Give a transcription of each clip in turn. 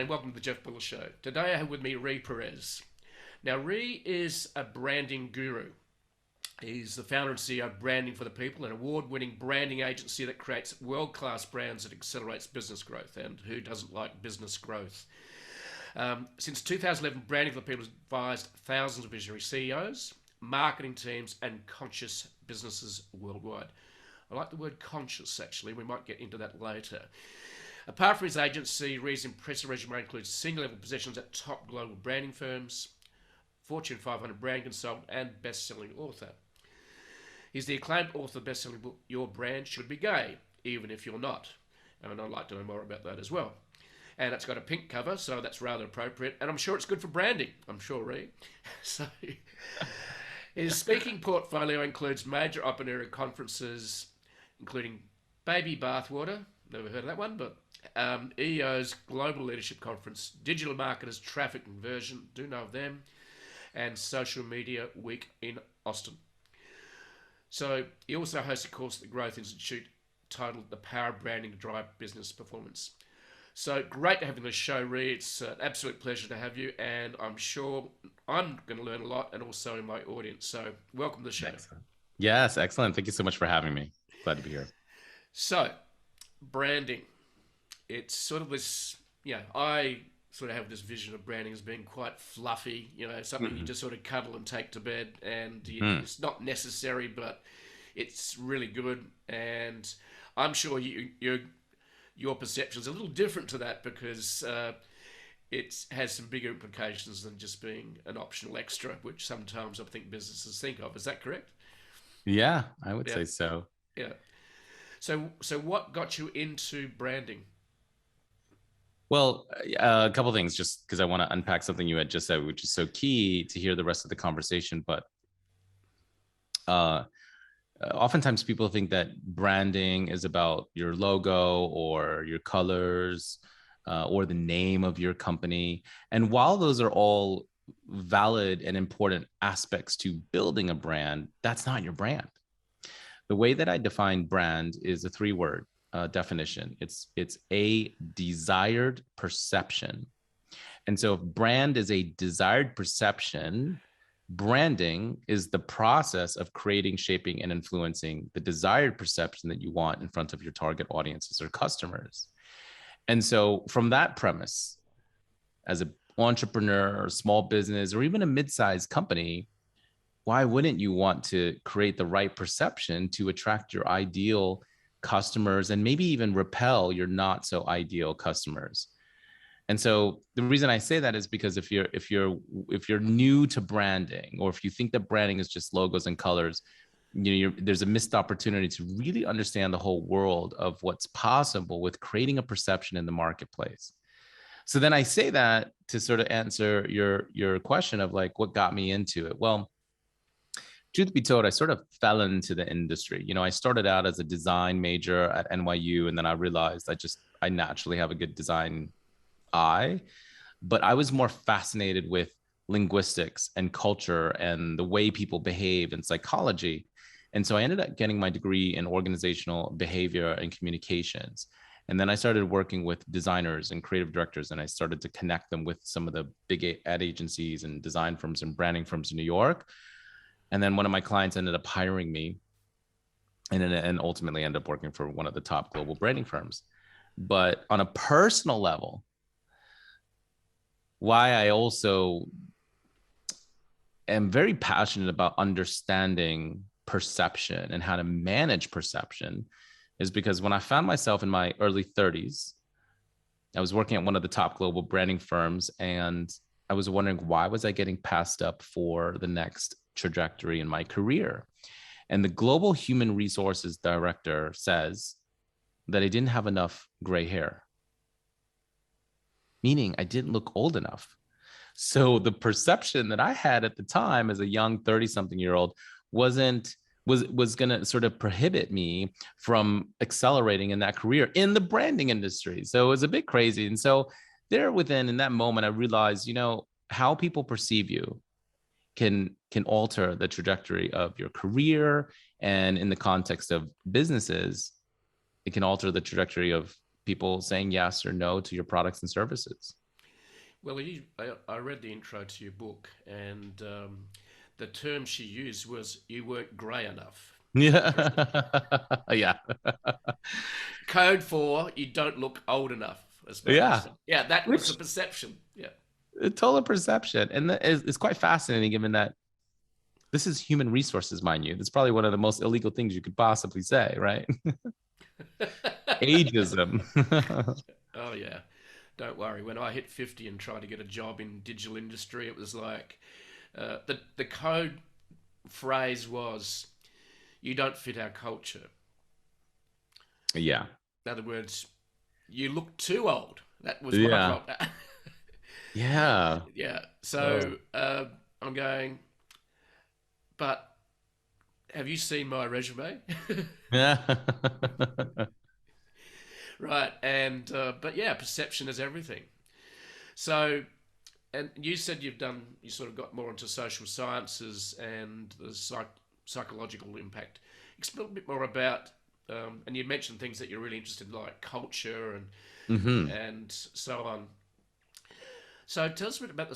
and welcome to the Jeff Buller Show. Today I have with me Perez. Now, is a branding guru. He's the founder and CEO of Branding for the People, an award-winning branding agency that creates world-class brands that accelerates business growth. And who doesn't like business growth? Since 2011, Branding for the People has advised thousands of visionary CEOs, marketing teams, and conscious businesses worldwide. I like the word conscious, actually. We might get into that later. Apart from his agency, Ree's impressive resume includes senior-level positions at top global branding firms, Fortune 500 brand consultant, and best-selling author. He's the acclaimed author of the best-selling book, Your Brand Should Be Gay, Even If You're Not. And I'd like to know more about that as well. And it's got a pink cover, so that's rather appropriate. And I'm sure it's good for branding. I'm sure, Ree. So his speaking portfolio includes major open-air conferences, including Baby Bathwater, never heard of that one, but EO's Global Leadership Conference, Digital Marketers Traffic Conversion, do know of them, and Social Media Week in Austin. So he also hosts a course at the Growth Institute titled The Power of Branding to Drive Business Performance. So great to have you on the show, Ree. It's an absolute pleasure to have you, and I'm sure I'm going to learn a lot, and also in my audience. So welcome to the show. Excellent. Yes, excellent. Thank you so much for having me. Glad to be here. So, branding. It's sort of this, I sort of have this vision of branding as being quite fluffy, something you just sort of cuddle and take to bed, and it's not necessary, but it's really good. And I'm sure your perception is a little different to that, because it has some bigger implications than just being an optional extra, which sometimes I think businesses think of. Is that correct? Yeah, I would say so. Yeah. So what got you into branding? Well, a couple of things, just because I want to unpack something you had just said, which is so key to hear the rest of the conversation. But oftentimes people think that branding is about your logo or your colors or the name of your company. And while those are all valid and important aspects to building a brand, that's not your brand. The way that I define brand is a three-word definition. It's a desired perception. And so if brand is a desired perception, branding is the process of creating, shaping, and influencing the desired perception that you want in front of your target audiences or customers. And so from that premise, as an entrepreneur or small business or even a mid-sized company, why wouldn't you want to create the right perception to attract your ideal customers and maybe even repel your not so ideal customers? And so the reason I say that is because if you're new to branding, or if you think that branding is just logos and colors, there's a missed opportunity to really understand the whole world of what's possible with creating a perception in the marketplace. So then I say that to sort of answer your question of like, what got me into it? Well, truth be told, I sort of fell into the industry. I started out as a design major at NYU, and then I realized I naturally have a good design eye, but I was more fascinated with linguistics and culture and the way people behave and psychology. And so I ended up getting my degree in organizational behavior and communications. And then I started working with designers and creative directors, and I started to connect them with some of the big ad agencies and design firms and branding firms in New York. And then one of my clients ended up hiring me and ultimately ended up working for one of the top global branding firms. But on a personal level, why I also am very passionate about understanding perception and how to manage perception is because when I found myself in my early 30s, I was working at one of the top global branding firms, and I was wondering, why was I getting passed up for the next trajectory in my career? And the global human resources director says that I didn't have enough gray hair, meaning I didn't look old enough. So the perception that I had at the time as a young 30-something-year-old was going to sort of prohibit me from accelerating in that career in the branding industry. So it was a bit crazy. And so in that moment, I realized, how people perceive you can alter the trajectory of your career. And in the context of businesses, it can alter the trajectory of people saying yes or no to your products and services. Well, I read the intro to your book, and the term she used was "you weren't grey enough." Is that correct? Yeah. Yeah. Code for "you don't look old enough," I suppose. Yeah. Yeah, that was the Which perception. Yeah. total perception. And it's quite fascinating given that this is human resources, mind you. That's probably one of the most illegal things you could possibly say, right? Ageism. Oh yeah. Don't worry. When I hit 50 and tried to get a job in digital industry, it was like the code phrase was, "You don't fit our culture." Yeah. In other words, you look too old. That was what I Yeah. got. Yeah. Yeah. Oh. So I'm going, but have you seen my resume? Yeah. Right. And but yeah, perception is everything. So, and you said you sort of got more into social sciences and the psychological impact. Explain a bit more about, and you mentioned things that you're really interested in, like culture Hmm. and so on. So tell us a bit about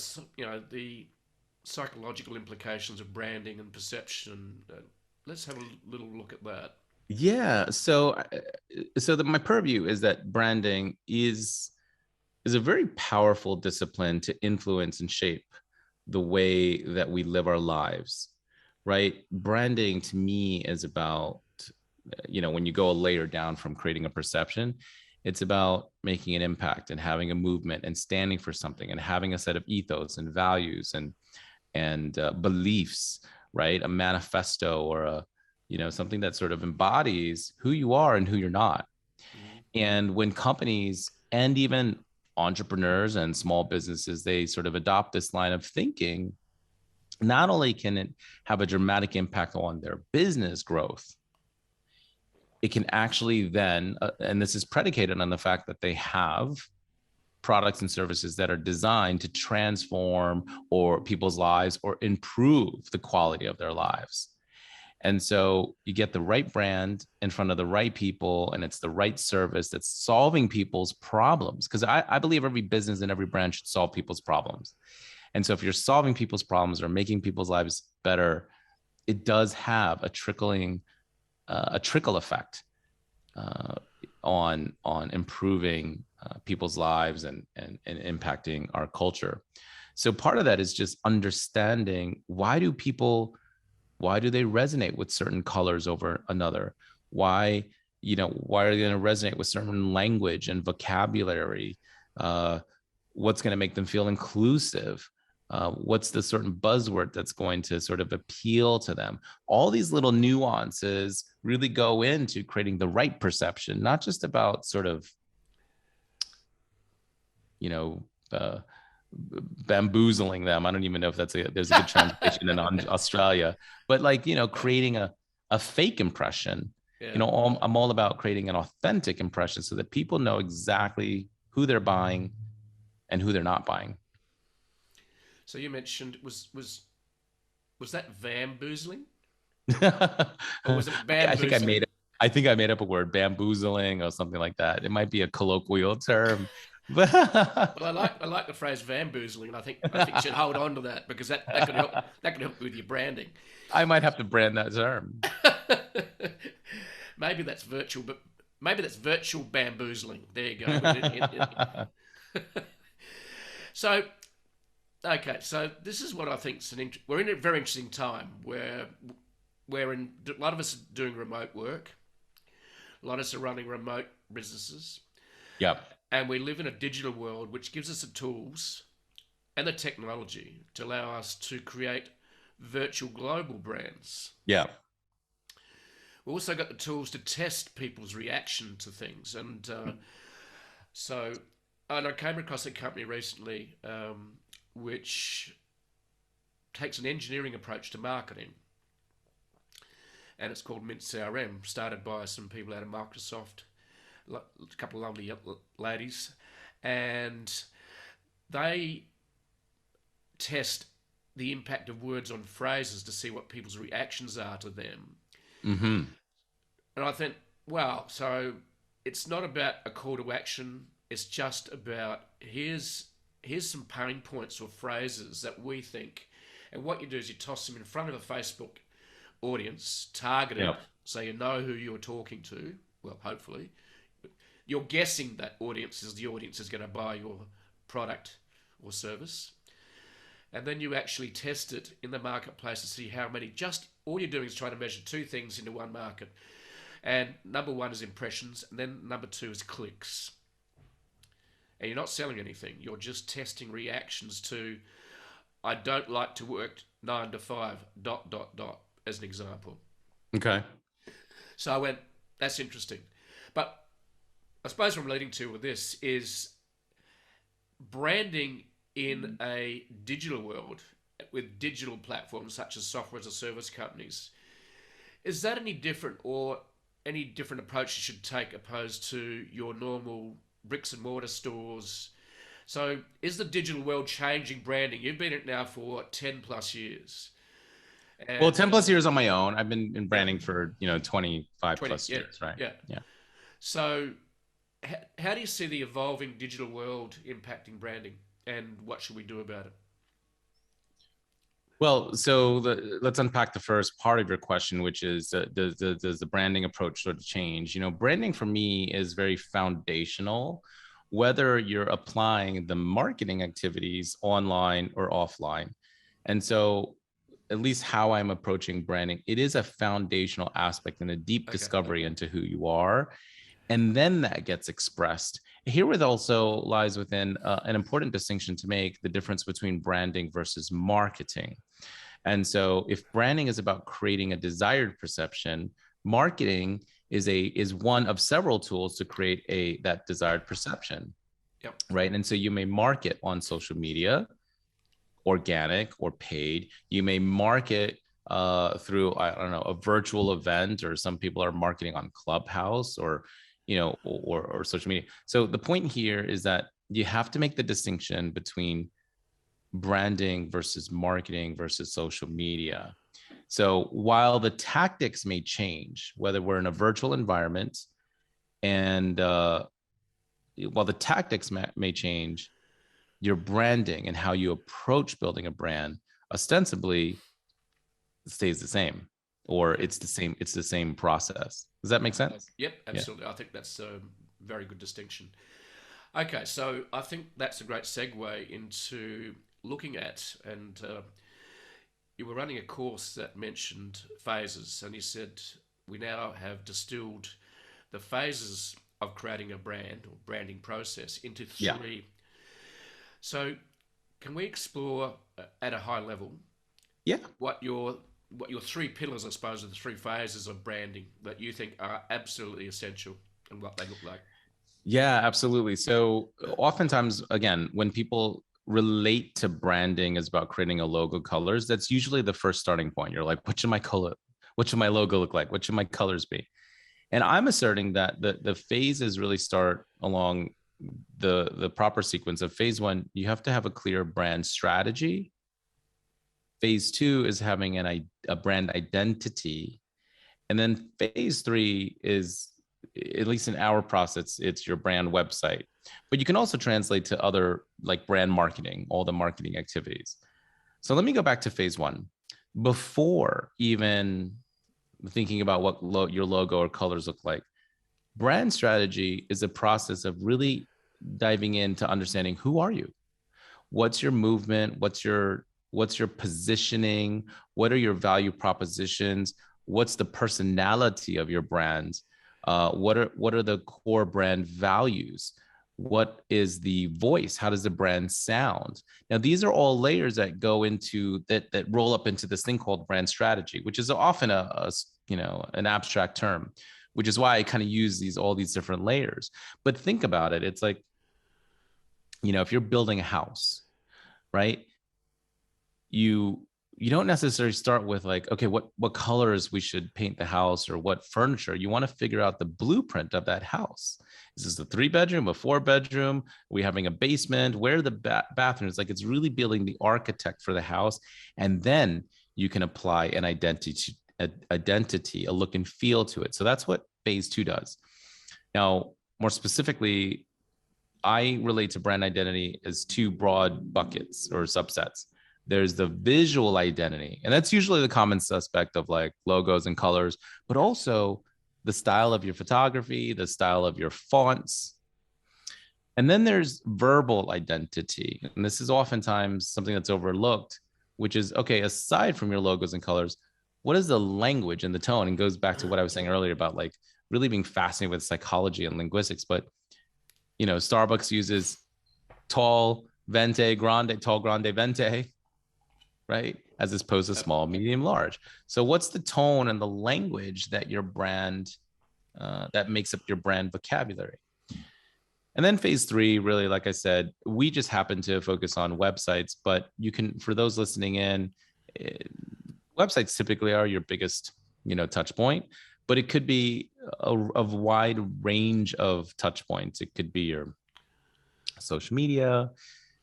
the psychological implications of branding and perception. Let's have a little look at that. Yeah. My purview is that branding is a very powerful discipline to influence and shape the way that we live our lives, right? Branding to me is about, when you go a layer down from creating a perception, it's about making an impact and having a movement and standing for something and having a set of ethos and values and beliefs, right? A manifesto or something that sort of embodies who you are and who you're not. Mm-hmm. And when companies and even entrepreneurs and small businesses, they sort of adopt this line of thinking, not only can it have a dramatic impact on their business growth, it can actually then, and this is predicated on the fact that they have products and services that are designed to transform or people's lives or improve the quality of their lives. And so you get the right brand in front of the right people, and it's the right service that's solving people's problems. Because I believe every business and every brand should solve people's problems. And so if you're solving people's problems or making people's lives better, it does have a trickle effect uh, on improving people's lives and impacting our culture. So part of that is just understanding why do they resonate with certain colors over another? Why are they going to resonate with certain language and vocabulary? Uh, what's going to make them feel inclusive? What's the certain buzzword that's going to sort of appeal to them? All these little nuances really go into creating the right perception, not just about sort of, you know, uh, bamboozling them. I don't even know if there's a good translation in Australia, but like, creating a fake impression. Yeah. I'm all about creating an authentic impression so that people know exactly who they're buying and who they're not buying. So you mentioned was that bamboozling or was it I think I made bamboozling? it. I think I made up a word, bamboozling or something like that. It might be a colloquial term, but Well, I like the phrase bamboozling, and I think you should hold on to that because that could help with your branding. I might have to brand that term. Maybe that's virtual, but maybe that's virtual bamboozling. There you go. But so okay, so this is what I think is we're in a very interesting time where a lot of us are doing remote work, a lot of us are running remote businesses, Yep. and we live in a digital world which gives us the tools and the technology to allow us to create virtual global brands. Yeah. We've also got the tools to test people's reaction to things. And so, and I came across a company recently which takes an engineering approach to marketing. And it's called Mint CRM, started by some people out of Microsoft, a couple of lovely ladies. And they test the impact of words on phrases to see what people's reactions are to them. Mm-hmm. And I think, wow, so it's not about a call to action. It's just about here's some pain points or phrases that we think. And what you do is you toss them in front of a Facebook audience, targeted, Yep. so you know who you're talking to. Well, hopefully. You're guessing that audience is the audience is going to buy your product or service. And then you actually test it in the marketplace to see how many. Just all you're doing is trying to measure two things into one market. And number one is impressions, and then number two is clicks. And you're not selling anything. You're just testing reactions to, I don't like to work 9 to 5, dot, dot, dot, as an example. Okay. So I went, that's interesting. But I suppose what I'm leading to with this is branding in a digital world with digital platforms such as software as a service companies. Is that any different, or any different approach you should take opposed to your normal bricks and mortar stores? So is the digital world changing branding? You've been in it now for 10 plus years. Well, And 10 plus years on my own. I've been in yeah, branding for, 25 20, plus yeah, years, right? yeah. Yeah. So how do you see the evolving digital world impacting branding, and what should we do about it? Well, so let's unpack the first part of your question, which is does the branding approach sort of change? Branding for me is very foundational, whether you're applying the marketing activities online or offline. And so, at least how I'm approaching branding, it is a foundational aspect and a deep Okay. discovery into who you are. And then that gets expressed. Here, it also lies within an important distinction to make: the difference between branding versus marketing. And so, if branding is about creating a desired perception, marketing is one of several tools to create that desired perception, Yep. right? And so, you may market on social media, organic or paid. You may market through, I don't know, a virtual event, or some people are marketing on Clubhouse, or or social media. So the point here is that you have to make the distinction between branding versus marketing versus social media. So while the tactics may change, whether we're in a virtual environment, and while the tactics may change, your branding and how you approach building a brand ostensibly stays the same, or Yep. it's the same process. Does that make sense? Yep, Yeah. absolutely. I think that's a very good distinction. Okay, so I think that's a great segue into looking at, and you were running a course that mentioned phases, and you said we now have distilled the phases of creating a brand or branding process into Yeah. three. So can we explore at a high level Yeah. what your three pillars, I suppose, are the three phases of branding that you think are absolutely essential, and what they look like? Yeah, absolutely. So oftentimes, again, when people relate to branding as about creating a logo colors, that's usually the first starting point. You're like, what should my color, what should my logo look like? What should my colors be? And I'm asserting that the phases really start along the proper sequence of phase one. You have to have a clear brand strategy. Phase two is having a brand identity. And then phase three is, at least in our process, it's your brand website. But you can also translate to other, like brand marketing, all the marketing activities. So let me go back to phase one. Before even thinking about what your logo or colors look like, brand strategy is a process of really diving into understanding, who are you? What's your movement? What's your positioning? What are your value propositions? What's the personality of your brand? What are the core brand values? What is the voice? How does the brand sound? Now, these are all layers that go into that roll up into this thing called brand strategy, which is often an abstract term, which is why I kind of use all these different layers. But think about it. It's like, if you're building a house, right? You don't necessarily start with like, okay, what colors we should paint the house, or what furniture. You want to figure out the blueprint of that house. Is this a 3-bedroom, a 4-bedroom? Are we having a basement? Where are the bathrooms? Like, it's really building the architect for the house. And then you can apply an identity, a look and feel to it. So that's what phase two does. Now, more specifically, I relate to brand identity as two broad buckets or subsets. There's the visual identity, and that's usually the common suspect of like logos and colors, but also the style of your photography, the style of your fonts. And then there's verbal identity. And this is oftentimes something that's overlooked, which is okay, aside from your logos and colors, what is the language and the tone? And goes back to what I was saying earlier about like really being fascinated with psychology and linguistics. But Starbucks uses tall, vente, grande, tall, grande, vente, right? As opposed to small, medium, large. So what's the tone and the language that your brand, that makes up your brand vocabulary? And then phase three, really, like I said, we just happen to focus on websites, but you can, for those listening in, eh, websites typically are your biggest, touch point, but it could be a wide range of touch points. It could be your social media.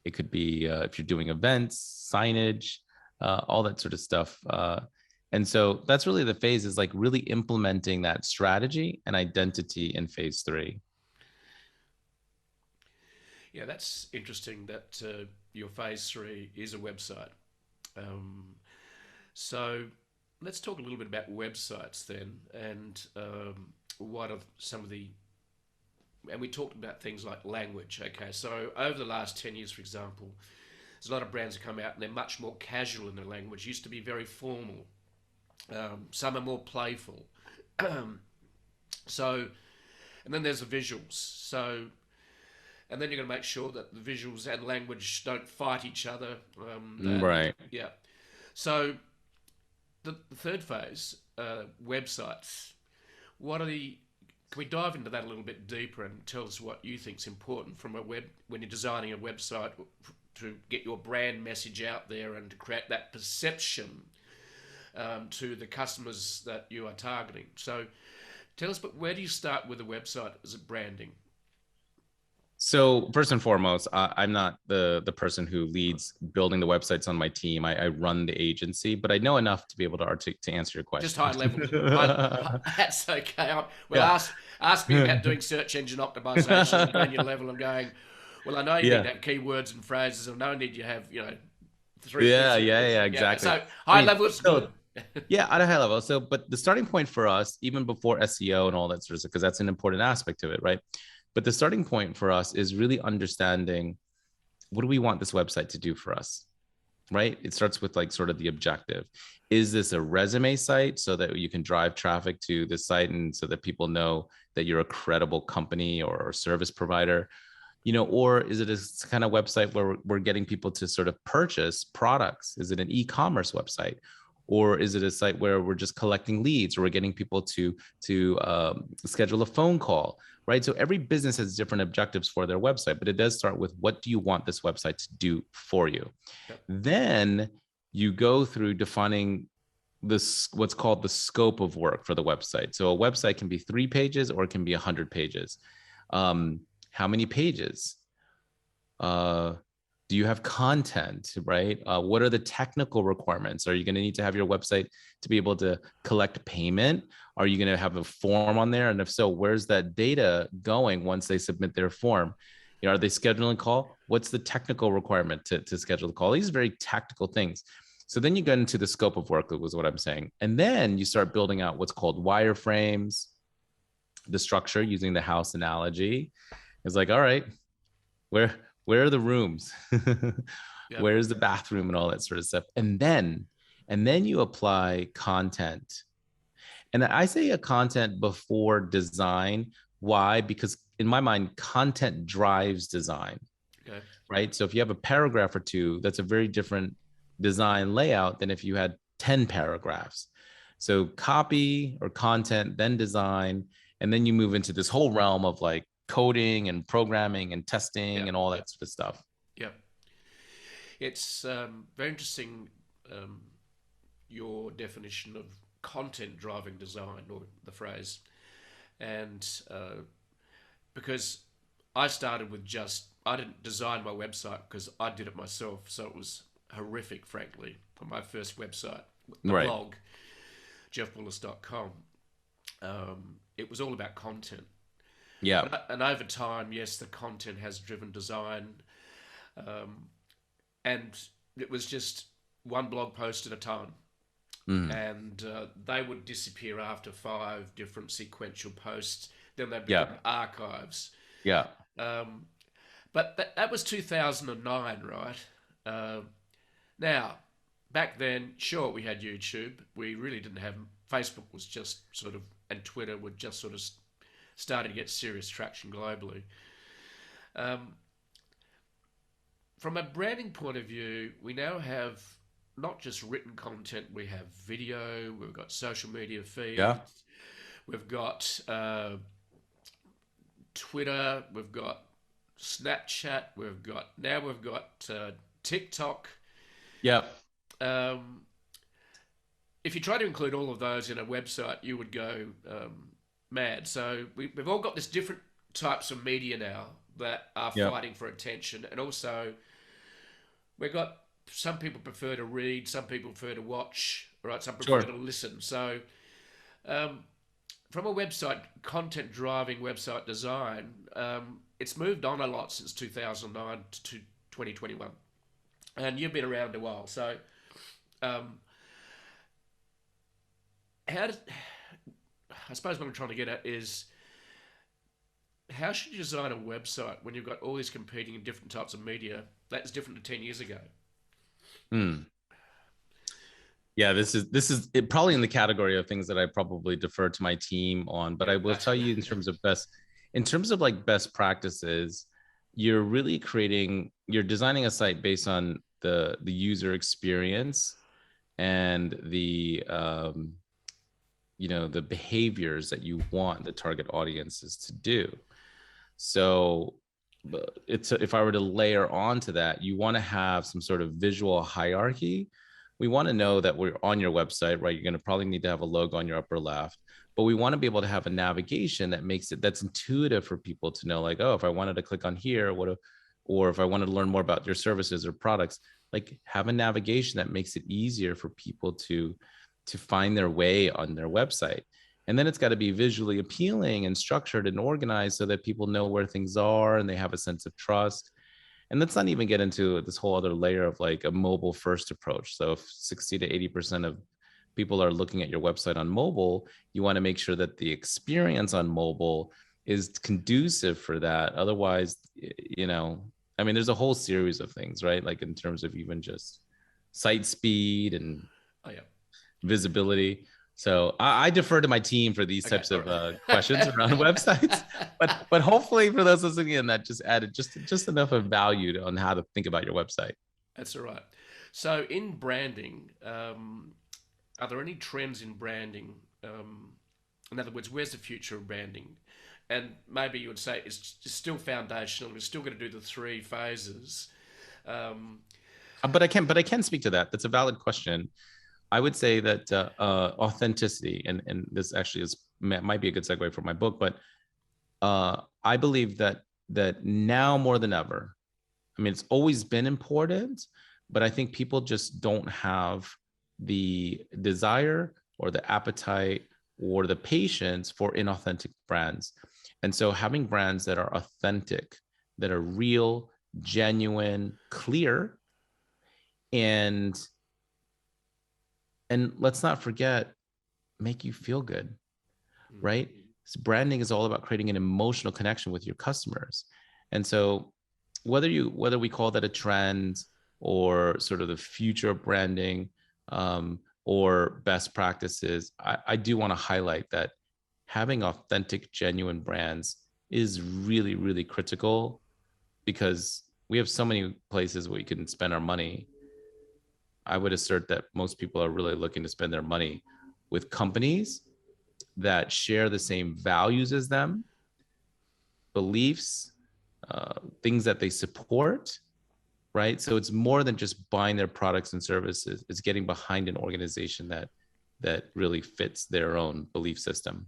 It could be if you're doing events, signage, all that sort of stuff. And so that's really the phase, is like really implementing that strategy and identity in phase three. Yeah, that's interesting that your phase three is a website. Um, so let's talk a little bit about websites then, and what are some of the, and we talked about things like language. Okay, so over the last 10 years, for example, there's a lot of brands that come out and they're much more casual in their language. It used to be very formal. Some are more playful. So, and then there's the visuals. So, and then you're going to make sure that the visuals and language don't fight each other. Right. Yeah. So the third phase, websites. What are the? Can we dive into that a little bit deeper and tell us what you think is important from a web when you're designing a website to get your brand message out there and to create that perception to the customers that you are targeting? So tell us, but where do you start with a website as a branding? So first and foremost, I'm not the person who leads building the websites on my team. I run the agency, but I know enough to be able to answer your Just question. high level. That's okay. Well, Yeah. ask me about doing search engine optimization at granular level. I'm going, well, I know you need Yeah. to have keywords and phrases. I know you need to have, three Yeah, pieces. yeah, yeah, Yeah. exactly. So I high mean, level is good. so yeah, at a high level. So, but the starting point for us, even before SEO and all that sort of stuff, because that's an important aspect of it, right? But the starting point for us is really understanding, what do we want this website to do for us, right? It starts with like sort of the objective. Is this a resume site so that you can drive traffic to the site and so that people know that you're a credible company or service provider? Or is it a kind of website where we're getting people to sort of purchase products? Is it an e-commerce website? Or is it a site where we're just collecting leads, or we're getting people to schedule a phone call, right? So every business has different objectives for their website, but it does start with, what do you want this website to do for you? Yep. Then you go through defining this, what's called the scope of work for the website. So a website can be 3 pages or it can be 100 pages. How many pages? Do you have content, right? What are the technical requirements? Are you going to need to have your website to be able to collect payment? Are you going to have a form on there? And if so, where's that data going once they submit their form? Are they scheduling a call? What's the technical requirement to schedule the call? These are very tactical things. So then you get into the scope of work, was what I'm saying. And then you start building out what's called wireframes, the structure, using the house analogy. It's like, all right, where where are the rooms? Yep. Where's the bathroom and all that sort of stuff? And then you apply content. And I say a content before design. Why? Because in my mind, content drives design, Okay. right? So if you have a paragraph or two, that's a very different design layout than if you had 10 paragraphs. So copy or content, then design, and then you move into this whole realm of like coding and programming and testing Yep. and all that Yep. sort of stuff. Yep. It's very interesting, um, your definition of content driving design, or the phrase, and because I started with I didn't design my website because I did it myself, so it was horrific, frankly, for my first website, the Right. blog, jeffwillis.com. It was all about content. Yeah. And over time, yes, the content has driven design, um, and it was just one blog post at a time. Mm. And they would disappear after five different sequential posts. Then they Yeah. become archives. Yeah. Um, but that was 2009, right? Now, back then, sure, we had YouTube. We really didn't have Facebook. Was just sort of, and Twitter were just sort of starting to get serious traction globally. Um, from a branding point of view, we now have not just written content, we have video, we've got social media Yeah. feeds, we've got Twitter, we've got Snapchat, we've got TikTok. Yeah. Um, if you try to include all of those in a website, you would go mad. So we've all got this different types of media now that are Yeah. fighting for attention, and also we've got some people prefer to read, some people prefer to watch, right? Some prefer Sure. to listen. So um, from a website content driving website design, it's moved on a lot since 2009 to 2021, and you've been around a while. So um, how does I suppose what I'm trying to get at is how should you design a website when you've got all these competing different types of media that's different to 10 years ago? Mm. Yeah, this is it, probably in the category of things that I probably defer to my team on. But Yeah, I will that's tell good. you in terms of like best practices, you're really you're designing a site based on the user experience and the behaviors that you want the target audiences to do. So if I were to layer onto that, you want to have some sort of visual hierarchy. We want to know that we're on your website, right? You're going to probably need to have a logo on your upper left, but we want to be able to have a navigation that's intuitive for people to know, like, oh, if I wanted to click on here, or if I wanted to learn more about your services or products, like have a navigation that makes it easier for people to find their way on their website. And then it's got to be visually appealing and structured and organized so that people know where things are and they have a sense of trust. And let's not even get into this whole other layer of like a mobile first approach. So if 60 to 80% of people are looking at your website on mobile, you want to make sure that the experience on mobile is conducive for that. Otherwise, I mean, there's a whole series of things, right? Like in terms of even just site speed and Oh, yeah. visibility. So I defer to my team for these Okay. types All of questions around websites. right. But hopefully for those listening in, that just added just enough of value on how to think about your website. That's all right. So, in branding, are there any trends in branding? In other words, where's the future of branding? And maybe you would say it's still foundational. We're still going to do the three phases. Um, But I can speak to that. That's a valid question. I would say that authenticity, and this actually might be a good segue for my book, but I believe that now more than ever, I mean, it's always been important, but I think people just don't have the desire or the appetite or the patience for inauthentic brands. And so having brands that are authentic, that are real, genuine, clear, and let's not forget, make you feel good, right? So branding is all about creating an emotional connection with your customers. And so whether we call that a trend or sort of the future of branding, or best practices, I do want to highlight that having authentic, genuine brands is really, really critical, because we have so many places where we can spend our money. I would assert that most people are really looking to spend their money with companies that share the same values as them, beliefs, things that they support, right? So it's more than just buying their products and services. It's getting behind an organization that really fits their own belief system.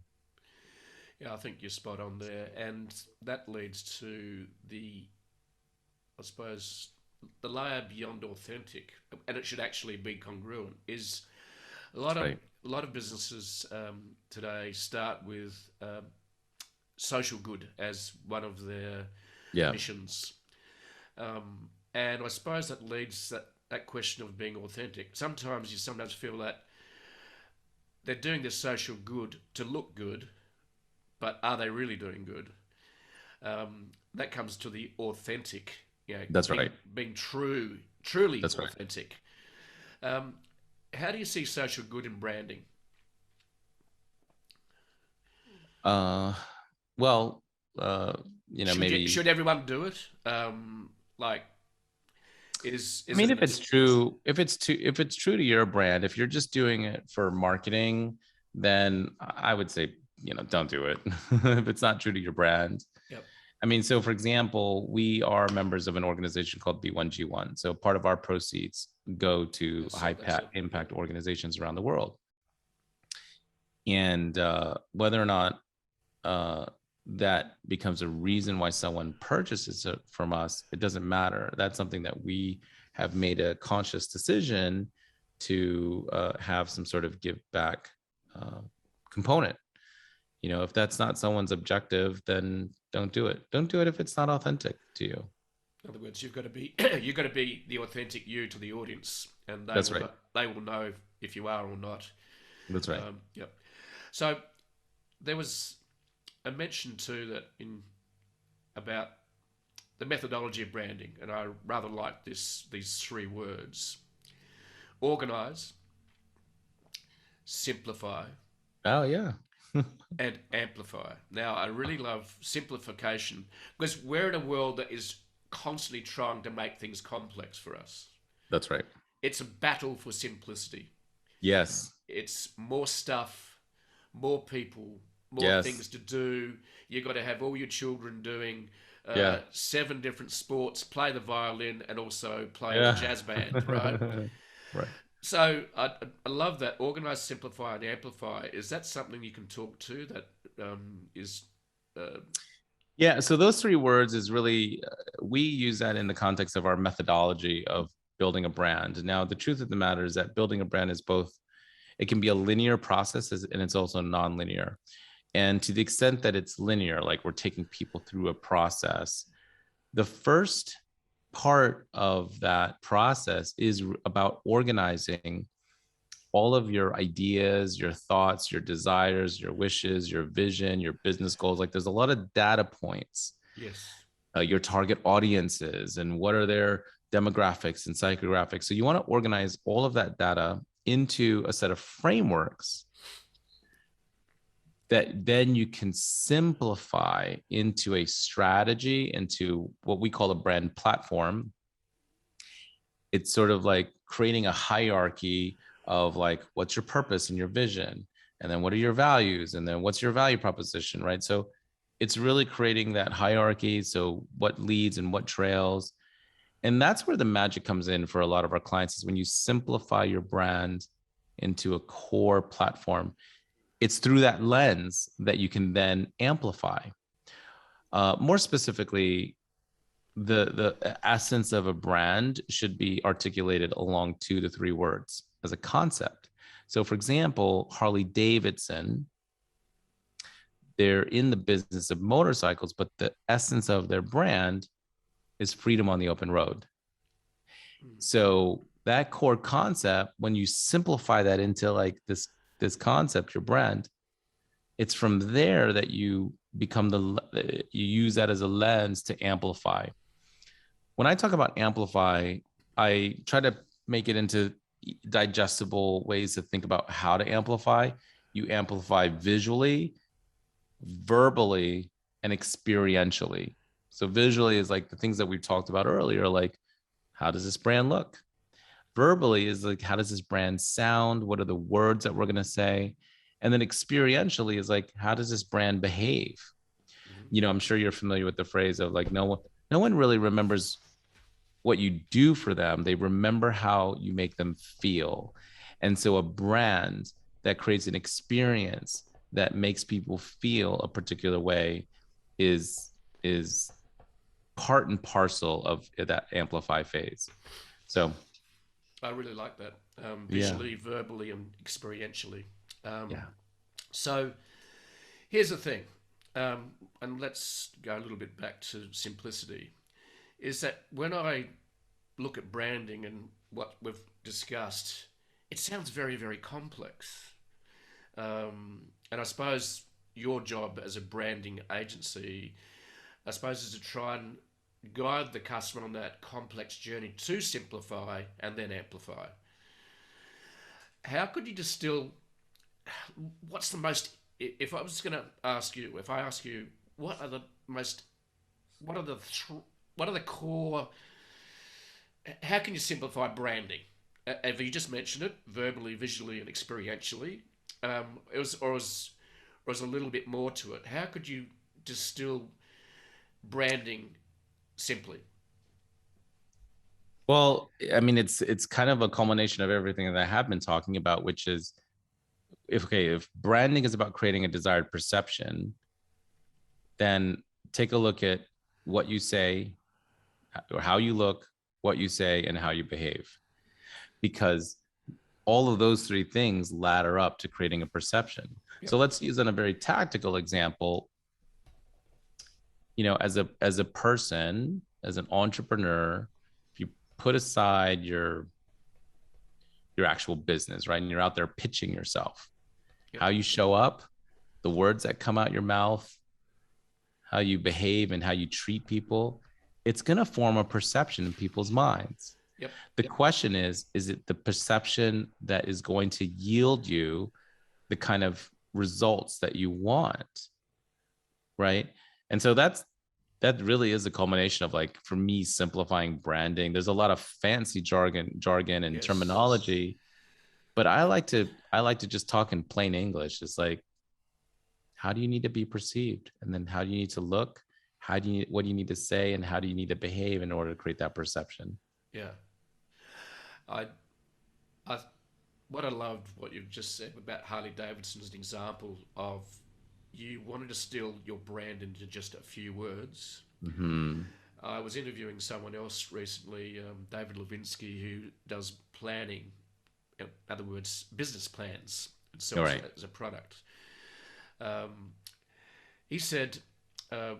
yeah, I think you're spot on there, and that leads to I suppose, the layer beyond authentic, and it should actually be congruent. Is a lot That's of right. a lot of businesses today start with social good as one of their Yeah, missions. And I suppose that leads that question of being authentic. Sometimes you sometimes feel that they're doing this social good to look good, but are they really doing good? That comes to the authentic, that's right. being truly That's right. authentic. Um, how do you see social good in branding? Uh, well, uh, you know, maybe. Should everyone do it? Like, I is mean, it if it's true, if it's true to your brand, if you're just doing it for marketing, then I would say, don't do it. If it's not true to your brand. Yep. I mean, so for example, we are members of an organization called B1G1. So part of our proceeds go to I saw that. Yep. impact organizations around the world. And whether or not uh, that becomes a reason why someone purchases it from us, it doesn't matter. That's something that we have made a conscious decision to have some sort of give back uh, component. If that's not someone's objective, then don't do it. Don't do it if it's not authentic to you. In other words, you've got to be you've got to be the authentic you to the audience, and That's right. they will know if you are or not. That's right. Yep. So there was a mention too that in about the methodology of branding, and I rather like these three words: organize, simplify, Oh yeah. and amplify. Now, I really love simplification because we're in a world that is constantly trying to make things complex for us. That's right. It's a battle for simplicity. Yes. It's more stuff, more people, more Yes. things to do. You've got to have all your children doing Yeah. seven different sports, play the violin, and also play in a Yeah. jazz band, right? Right. So I love that organize, simplify, and amplify. Is that something you can talk to that is uh, Yeah, so those three words is really, we use that in the context of our methodology of building a brand. Now, the truth of the matter is that building a brand is both, it can be a linear process and it's also non-linear. And to the extent that it's linear, like we're taking people through a process, the first part of that process is about organizing all of your ideas, your thoughts, your desires, your wishes, your vision, your business goals. Like there's a lot of data points, yes, your target audiences, and what are their demographics and psychographics. So you want to organize all of that data into a set of frameworks that then you can simplify into a strategy, into what we call a brand platform. It's sort of like creating a hierarchy of like, what's your purpose and your vision? And then what are your values? And then what's your value proposition, right? So it's really creating that hierarchy. So what leads and what trails. And that's where the magic comes in for a lot of our clients, is when you simplify your brand into a core platform. It's through that lens that you can then amplify. More specifically, the essence of a brand should be articulated along 2 to 3 words as a concept. So, for example, Harley Davidson, they're in the business of motorcycles, but the essence of their brand is freedom on the open road. So that core concept, when you simplify that into like this concept, your brand, it's from there that you become you use that as a lens to amplify. When I talk about amplify, I try to make it into digestible ways to think about how to amplify. You amplify visually, verbally, and experientially. So visually is like the things that we talked about earlier, like how does this brand look? Verbally is like, how does this brand sound? What are the words that we're going to say? And then experientially is like, how does this brand behave? mm-hmm. I'm sure you're familiar with the phrase of like, no one really remembers what you do for them. They remember how you make them feel. And so a brand that creates an experience that makes people feel a particular way is part and parcel of that amplify phase. So I really like that yeah. visually, verbally, and experientially. Um, Yeah. so here's the thing. and let's go a little bit back to simplicity, is that when I look at branding and what we've discussed, it sounds very, very complex. And I suppose your job as a branding agency, I suppose, is to try and guide the customer on that complex journey to simplify and then amplify. How could you distill what's the most, if I was going to ask you, if I ask you, what are the most, what are the, what are the core, how can you simplify branding? Have you just mentioned it verbally, visually, and experientially? Or was a little bit more to it? How could you distill branding simply? Well, I mean, it's kind of a culmination of everything that I have been talking about, which is if branding is about creating a desired perception, then take a look at what you say or how you look, what you say, and how you behave. Because all of those three things ladder up to creating a perception. Yep. So let's use on a very tactical example, as a person, as an entrepreneur, if you put aside your actual business, right? And you're out there pitching yourself, Yep. how you show up, the words that come out your mouth, how you behave and how you treat people, it's going to form a perception in people's minds. Yep. The Yep. question is it the perception that is going to yield you the kind of results that you want? Right. And so that really is a culmination of, like, for me, simplifying branding. There's a lot of fancy jargon and Yes. terminology, but I like to just talk in plain English. It's like, how do you need to be perceived? And then how do you need to look? What do you need to say? And how do you need to behave in order to create that perception? Yeah. I, I, what I loved what you've just said about Harley Davidson as an example of you want to distill your brand into just a few words. Mm-hmm. I was interviewing someone else recently, David Levinsky, who does planning, in other words, business plans, and All sells right. it as a product. Um, he said, uh,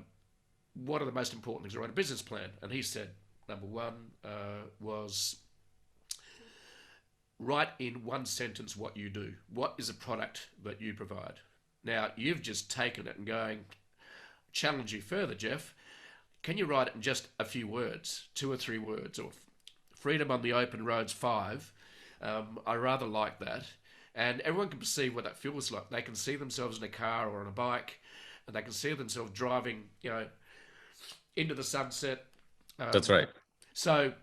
"What are the most important things to write a business plan?" And he said, number one was write in one sentence what you do. What is a product that you provide? Now, you've just taken it and going, challenge you further, Jeff. Can you write it in just a few words, 2 or 3 words, or freedom on the open roads 5? I rather like that. And everyone can perceive what that feels like. They can see themselves in a car or on a bike, and they can see themselves driving, into the sunset. That's Um, right. so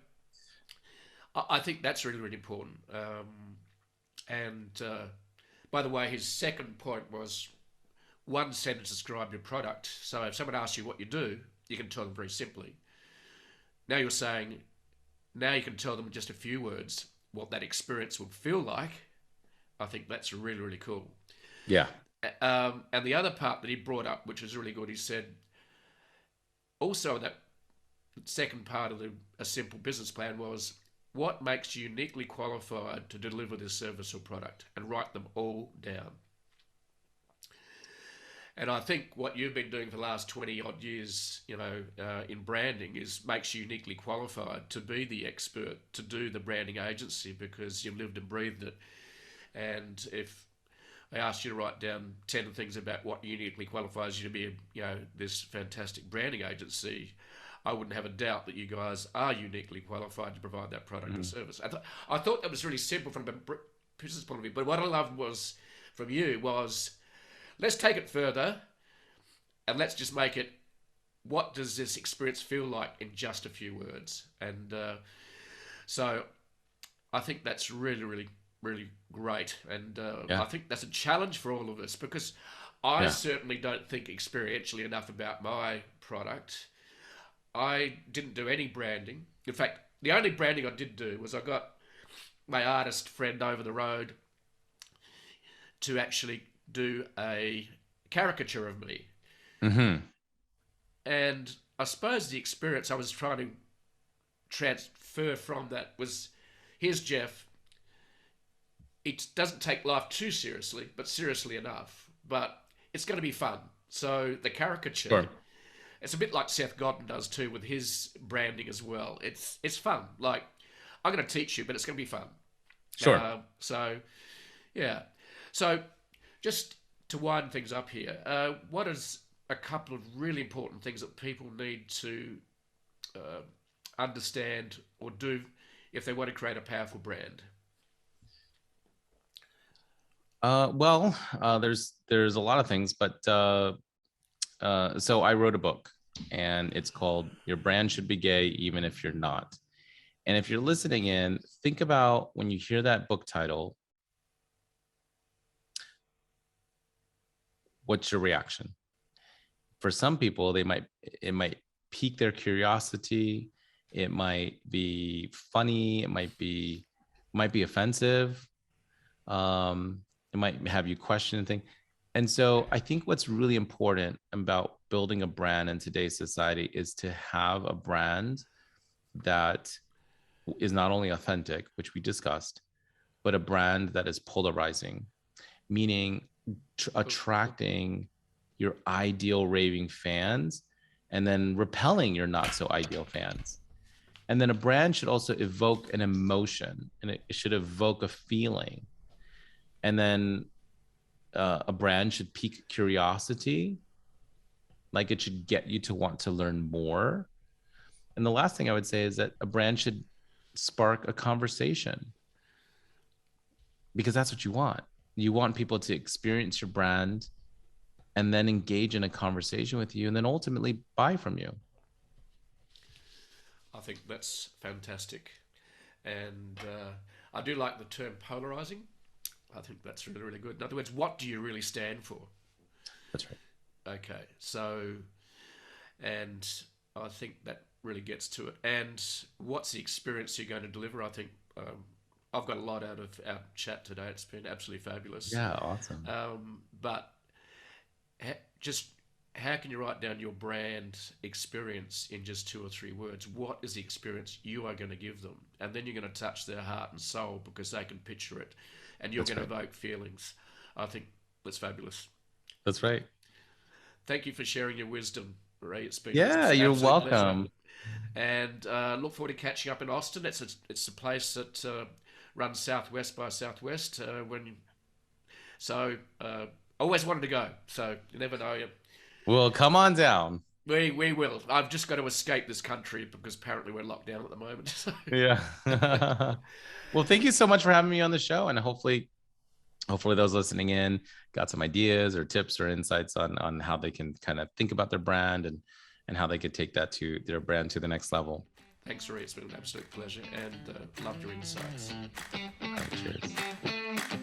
I think that's really, really important. And by the way, his second point was one sentence describe your product. So if someone asks you what you do, you can tell them very simply. Now you're saying, now you can tell them in just a few words what that experience would feel like. I think that's really, really cool. Yeah. And the other part that he brought up, which was really good, he said, also that second part of a simple business plan was what makes you uniquely qualified to deliver this service or product, and write them all down. And I think what you've been doing for the last 20 odd years, in branding is makes you uniquely qualified to be the expert to do the branding agency because you've lived and breathed it. And if I asked you to write down 10 things about what uniquely qualifies you to be, this fantastic branding agency, I wouldn't have a doubt that you guys are uniquely qualified to provide that product or Mm-hmm. service. I thought that was really simple from a business point of view. But what I loved was from you was let's take it further and let's just make it what does this experience feel like in just a few words. And so I think that's really, really, really great. And I Yeah. think that's a challenge for all of us because I Yeah. certainly don't think experientially enough about my product. I didn't do any branding. In fact, the only branding I did do was I got my artist friend over the road to actually do a caricature of me. Mm-hmm. And I suppose the experience I was trying to transfer from that was here's Jeff. It doesn't take life too seriously, but seriously enough. But it's going to be fun. So the caricature, Sure. it's a bit like Seth Godin does too with his branding as well. It's fun. Like I'm going to teach you, but it's going to be fun. Sure. So yeah. So just to widen things up here, what is a couple of really important things that people need to uh, understand or do if they want to create a powerful brand? There's a lot of things, but so I wrote a book, and it's called "Your Brand Should Be Gay, Even If You're Not." And if you're listening in, think about when you hear that book title, what's your reaction? For some people, it might pique their curiosity. It might be funny. Might be offensive. It might have you question and think. And so I think what's really important about building a brand in today's society is to have a brand that is not only authentic, which we discussed, but a brand that is polarizing, meaning attracting your ideal raving fans and then repelling your not so ideal fans. And then a brand should also evoke an emotion, and it should evoke a feeling. And then a brand should pique curiosity, like it should get you to want to learn more. And the last thing I would say is that a brand should spark a conversation, because that's what you want. You want people to experience your brand and then engage in a conversation with you and then ultimately buy from you. I think that's fantastic. And I do like the term polarizing. I think that's really, really good. In other words, what do you really stand for? That's right. Okay, so, and I think that really gets to it. And what's the experience you're going to deliver? I think I've got a lot out of our chat today. It's been absolutely fabulous. Yeah, awesome. But just how can you write down your brand experience in just 2 or 3 words? What is the experience you are going to give them? And then you're going to touch their heart and soul because they can picture it, and you're That's going to right. evoke feelings. I think that's fabulous. That's right. Thank you for sharing your wisdom, Ray. It's Yeah, an you're absolute pleasure, welcome. and look forward to catching up in Austin. It's a place that runs Southwest by Southwest. Always wanted to go. So you never know. Well, come on down. We will. I've just got to escape this country because apparently we're locked down at the moment. So, Yeah. Well, thank you so much for having me on the show, and hopefully those listening in got some ideas or tips or insights on how they can kind of think about their brand and how they could take that to their brand to the next level. thanks, Ray. It's been an absolute pleasure, and loved your insights. All right, cheers.